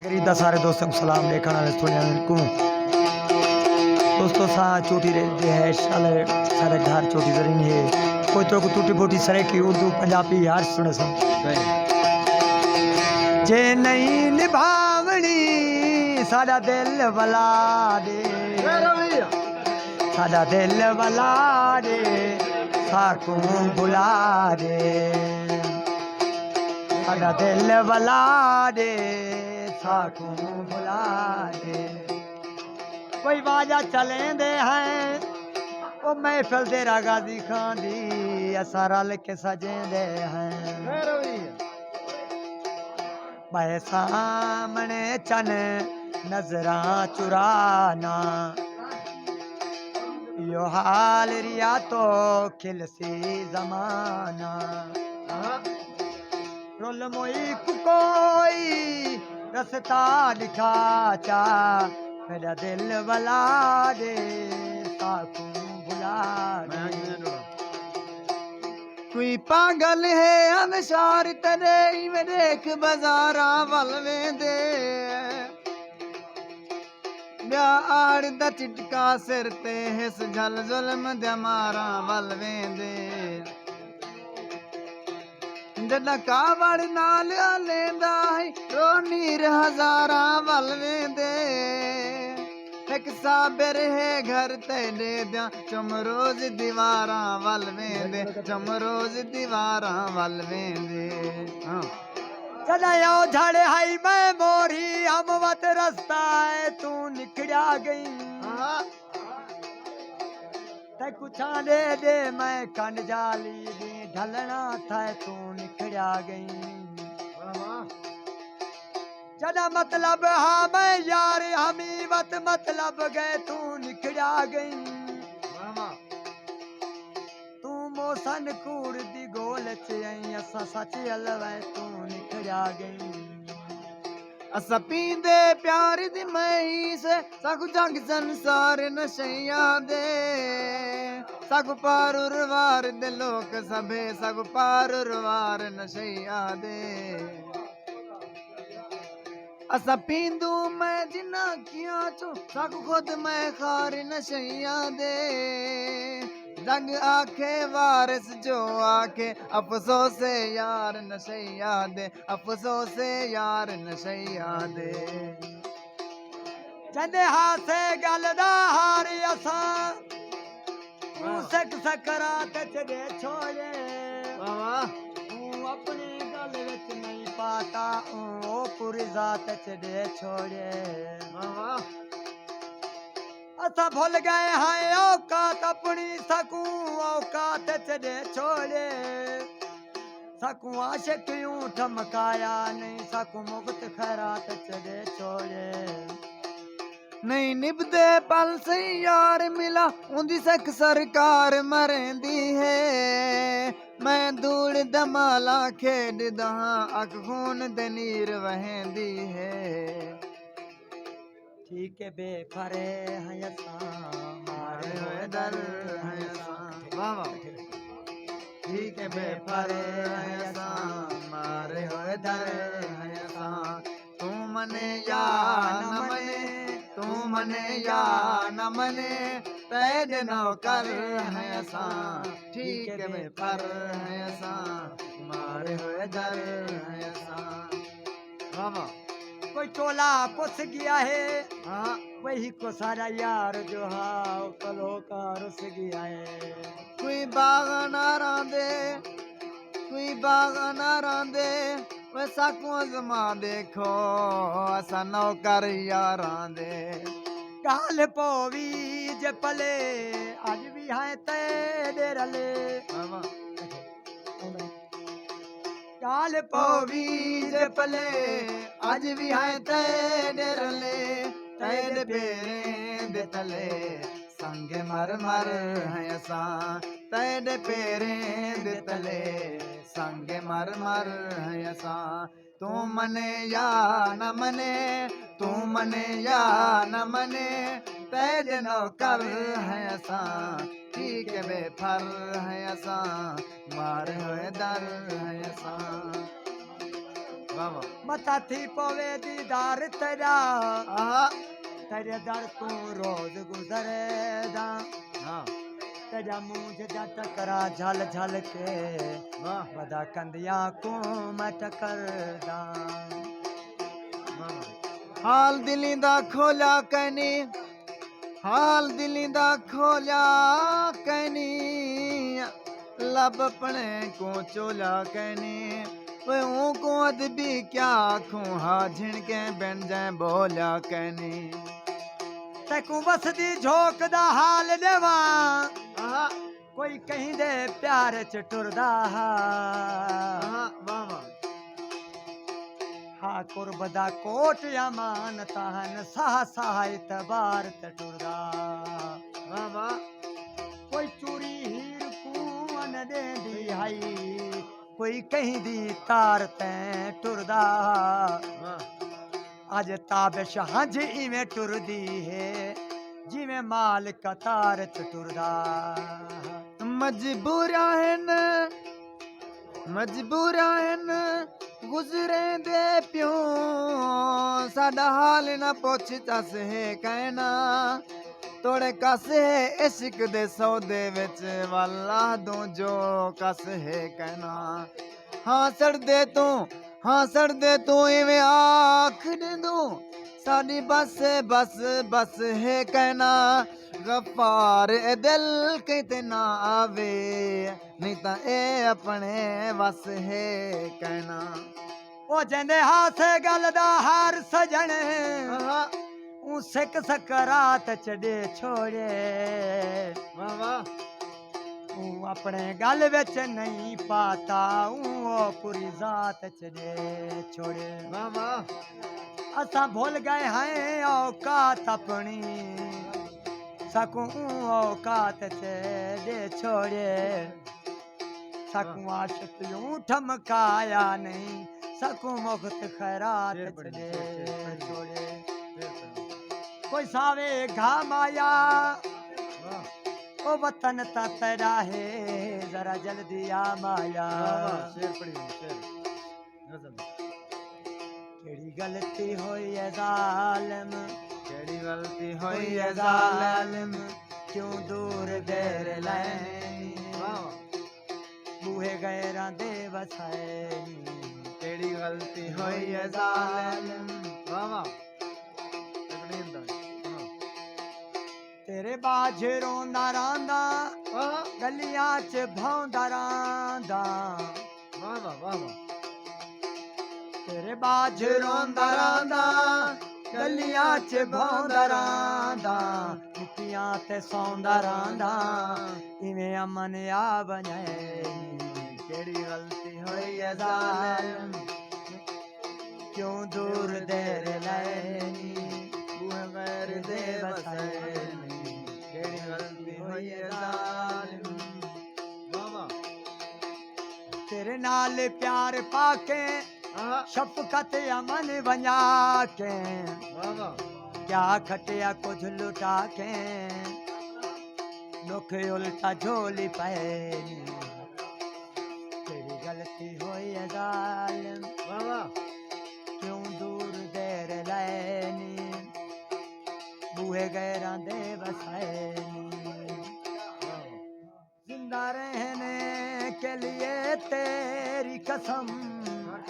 गरीदा सारे दोस्तों को सलाम देखने वाले सुनने को दोस्तों सा चोटी रहते है साले सारे घर चोटी जरिन है कोई तो को टूटी फूटी सरे की उर्दू पंजाबी यार सुने सो जे नहीं निभावनी सादा दिल वाला दे सादा दिल वाला दे साकू बुला दे सादा दिल वाला दे साकू बुला दे कोई बाजा चले दे हैं वो महफिल तेरा गाजी खान दी असा रल के सजे दे हैं भाई सामने चन नजरा चुराना यो हाल रिया तो खिलसी जमाना रोल मोई कोई रस्ता दिखा चा मेरा दिल वाला दे साकू बुला दे कोई पागल है अनसार तेरे में देख बाजारा वलवे दे आड़ दा चिटका सिर ते हिस झल जुल्म दे मारा वलवे दे जदा कावड़ नाल लेंदा है रोनीर हजारा वलवे दे एक साबिर है घर तेरे द्या चम रोज दीवारा वलवे दे चम रोज दीवारा वलवे दे चलायो झाड़े हाई मैं मोरी हम वत रास्ता है तू निकड़ा गई ते कुछा दे दे मैं कंड जाली दी ढलना था तू निकड़ा गई जदा मतलब हाँ मैं यार हमी वत मतलब गए तू निकड़ा गई तू मोसन कूड़ दी गोल चई असा सच अलवे तू निकड़ा गई असा पींदे प्यार दी मई से सगु जंग संसार नशैया दे सगु पारुरवार दे लोक सभे सगु पारुरवार नशैया दे असा पींदू मैं जिना किया चो सगु खुद मैं खार नशैया दे रंग आखे वारिस जो आखे अफसोस यार नशैया दे अफसोस यार नशैया दे चंदे हाथे गल दा हार असा सक सकरात चढ़े छोड़े तू अपने गल विच नहीं पाता ओ पूरी जात चढ़े छोड़े असा भूल गए हैं औकात अपनी सकू औकात चढ़े छोड़े सकू आशिक यूं ठमकाया नहीं सकू मुक्त खैरात चढ़े छोड़े नहीं निभदे पल से यार मिला उंदी सख सरकार मरेंदी है मैं धूड़ दमाला खेड दहा अख खून दे नीर वहेंदी है ठीक है बेफरे हयसा मारे होए दर हयसा वाह ठीक है बेफरे हयसा मारे होए दर हयसा तू मने या न मने तू मने या न मने तैद नौकर हयसा ठीक है बेफर हयसा मारे होए दर हयसा वाह कोई टोला पुस गया है हाँ वही को सारा यार जो हाँ कलो का रुस गया है कोई बाग ना रांदे कोई बाग ना रांदे वैसा को जमा देखो ऐसा नौकर यारां दे काल पोवी जे पले आज भी है तेरे रले काल पोवी जे पले आज भी है तेरे रले तेरे पेरे दे तले संग मर मर है असा तेरे पेरे दे तले संग मर मर है असा तू मने या न मने तू मने या न मने तेरे नौकर है असा ठीक है बेफर है असा मारे हुए दर है असा वाह वाह मथा थी पवे दीदार तेरा आहा तेरे दर तू रोज गुजरे दा हाँ तेरा मुंह जा टकरा झल झल के वाह वदा कंदिया को मैं टकरदा हाल दिली दा खोला कनी हाल दिली दा खोला कनी लब पणे को चोला कनी वे को अदबी क्या आखूं हा झिणके बन जाए बोला कनी तेकू बस दी झोंक दा हाल देवा आहा कोई कहीं दे प्यार च टुरदा आहा वाह वाह हा कुर्बदा कोट अमान तहन साह साह इतबार त टुरदा वाह वाह कोई चूड़ी हीर कून दे दी हाई कोई कहीं दी तार तैं टुरदा वाह अज ताबिश हंज इवें टुरदी है जिवें माल कतार च टुरदा मजबूरा हन गुजरे दे प्यो साडा हाल न पुछ दस है कहना तोड़े कस है इश्क दे सौदे विच वाला दो जो कस है कहना हाँ सड़ दे तू इवें आख दूं साडी बस बस बस है कहना गफ्फार ए दिल किते ना आवे नहीं ता ए अपने वस है कहना ओ जंदे हाथ गल दा हार सजन आहा ऊ सिक सकरात चढ़े छोड़े वाह वाह ऊ अपने गल विच नहीं पाता ऊ ओ पूरी जात चढ़े छोड़े वाह वाह असा भूल गए हैं औकात अपनी सकूं औकात चढ़े छोड़े सकूं आशिक यूं ठमकाया नहीं सकूं मुफ्त खैरात चढ़े छोड़े कोई सावे घाम आया ओ वतन ता तेरा है जरा जल्दी आ माया शेर पढ़िए शेर गजल केड़ी गलती होई है जालिम केड़ी गलती होई होई है है जालिम जालिम क्यों दूर देर लैनी वाह बूहे गैरां दे वसाएनी केड़ी गलती होई है जालिम वाह वाह तगड़ी अंदाज सुनो तेरे बाझ रोंदा रांदा वाह गलियां च भौंदा रांदा वाह वाह वाह तेरे बाझ रोंदा रांदा गलियां च भौंदा रांदा मिट्टियां ते सौंदा रांदा इवें अमन आ वञे केड़ी गलती होई है जालिम क्यों दूर देर लैनी बूहे गैर दे बसैनी केड़ी गलती होई है जालिम वाह वाह तेरे नाल प्यार पाके आहा शफकत अमन वञा के वाह वाह क्या खटिया कुछ लुटा के दुख उल्टा झोली पैनी तेरी गलती होई है जालिम वाह वाह क्यों दूर देर लैनी बूहे गैरां दे वसैनी जिंदा रहने के लिए तेरी कसम